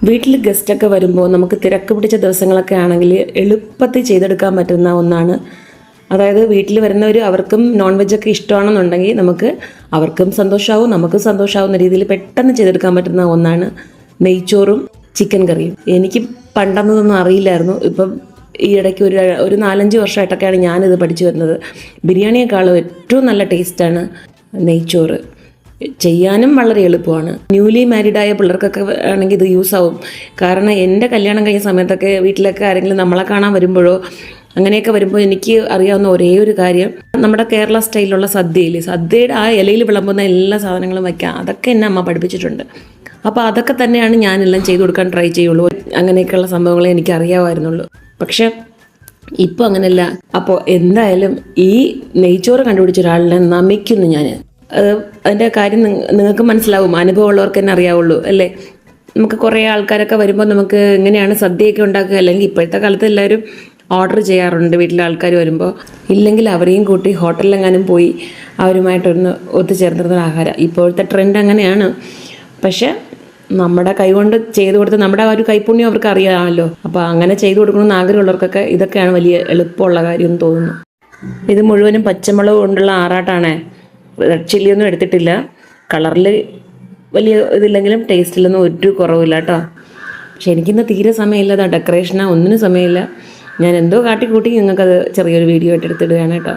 വീട്ടിൽ ഗസ്റ്റൊക്കെ വരുമ്പോൾ നമുക്ക് തിരക്ക് പിടിച്ച ദിവസങ്ങളൊക്കെ ആണെങ്കിൽ എളുപ്പത്തിൽ ചെയ്തെടുക്കാൻ പറ്റുന്ന ഒന്നാണ്. അതായത് വീട്ടിൽ വരുന്നവർ അവർക്കും നോൺ വെജൊക്കെ ഇഷ്ടമാണെന്നുണ്ടെങ്കിൽ നമുക്ക് അവർക്കും സന്തോഷമാവും നമുക്കും സന്തോഷമാവുന്ന രീതിയിൽ പെട്ടെന്ന് ചെയ്തെടുക്കാൻ പറ്റുന്ന ഒന്നാണ് നെയ്ച്ചോറും ചിക്കൻ കറിയും. എനിക്ക് പണ്ടെന്നതൊന്നും അറിയില്ലായിരുന്നു. ഇപ്പം ഈ ഇടയ്ക്ക് ഒരു 4-5 വർഷമായിട്ടൊക്കെയാണ് ഞാനിത് പഠിച്ചു വരുന്നത്. ബിരിയാണിയെക്കാളും ഏറ്റവും നല്ല ടേസ്റ്റാണ് നെയ്ച്ചോറ്. ചെയ്യാനും വളരെ എളുപ്പമാണ്. ന്യൂലി മാരീഡായ പിള്ളേർക്കൊക്കെ ആണെങ്കിൽ ഇത് യൂസ് ആവും. കാരണം എൻ്റെ കല്യാണം കഴിഞ്ഞ സമയത്തൊക്കെ വീട്ടിലൊക്കെ ആരെങ്കിലും നമ്മളെ കാണാൻ വരുമ്പോഴോ അങ്ങനെയൊക്കെ വരുമ്പോൾ എനിക്ക് അറിയാവുന്ന ഒരേ ഒരു കാര്യം, നമ്മുടെ കേരള സ്റ്റൈലിലുള്ള സദ്യയില്ലേ, സദ്യയുടെ ആ ഇലയിൽ വിളമ്പുന്ന എല്ലാ സാധനങ്ങളും വയ്ക്കാം, അതൊക്കെ എന്നെ അമ്മ പഠിപ്പിച്ചിട്ടുണ്ട്. അപ്പോൾ അതൊക്കെ തന്നെയാണ് ഞാനെല്ലാം ചെയ്തു കൊടുക്കാൻ ട്രൈ ചെയ്യുള്ളൂ. അങ്ങനെയൊക്കെയുള്ള സംഭവങ്ങളെ എനിക്ക് അറിയാമായിരുന്നുള്ളൂ. പക്ഷെ ഇപ്പോൾ അങ്ങനെയല്ല. അപ്പോൾ എന്തായാലും ഈ നെയ്ച്ചോറ് കണ്ടുപിടിച്ച ഒരാളിനെ നമിക്കുന്നു ഞാൻ. അതിൻ്റെ കാര്യം നിങ്ങൾക്ക് മനസ്സിലാവും, അനുഭവമുള്ളവർക്ക് തന്നെ അറിയാവുള്ളൂ അല്ലേ. നമുക്ക് കുറേ ആൾക്കാരൊക്കെ വരുമ്പോൾ നമുക്ക് എങ്ങനെയാണ് സദ്യയൊക്കെ ഉണ്ടാക്കുക, അല്ലെങ്കിൽ ഇപ്പോഴത്തെ കാലത്ത് എല്ലാവരും ഓർഡർ ചെയ്യാറുണ്ട് വീട്ടിലെ ആൾക്കാർ വരുമ്പോൾ. ഇല്ലെങ്കിൽ അവരെയും കൂട്ടി ഹോട്ടലിലെങ്ങാനും പോയി അവരുമായിട്ടൊന്ന് ഒത്തുചേർന്നിരുന്ന ആഹാരം. ഇപ്പോഴത്തെ ട്രെൻഡ് അങ്ങനെയാണ്. പക്ഷേ നമ്മുടെ കൈകൊണ്ട് ചെയ്തു കൊടുത്ത് നമ്മുടെ ആ ഒരു കൈപ്പുണ്യം അവർക്ക് അറിയാമല്ലോ. അപ്പോൾ അങ്ങനെ ചെയ്തു കൊടുക്കണമെന്ന് ആഗ്രഹമുള്ളവർക്കൊക്കെ ഇതൊക്കെയാണ് വലിയ എളുപ്പമുള്ള കാര്യം എന്ന് തോന്നുന്നു. ഇത് മുഴുവനും പച്ചമുളക് കൊണ്ടുള്ള ആറാട്ടാണേ. റെഡ് ചില്ലിയൊന്നും എടുത്തിട്ടില്ല. കളറിൽ വലിയ ഇതില്ലെങ്കിലും ടേസ്റ്റിലൊന്നും ഒരു കുറവില്ല കേട്ടോ. പക്ഷെ എനിക്കിന്ന് തീരെ സമയമില്ല. ഡെക്കറേഷനാ, ഒന്നിനും സമയമില്ല. ഞാൻ എന്തോ കാട്ടിക്കൂട്ടി നിങ്ങൾക്കത് ചെറിയൊരു വീഡിയോ ആയിട്ട് എടുത്തിടുകയാണ് കേട്ടോ.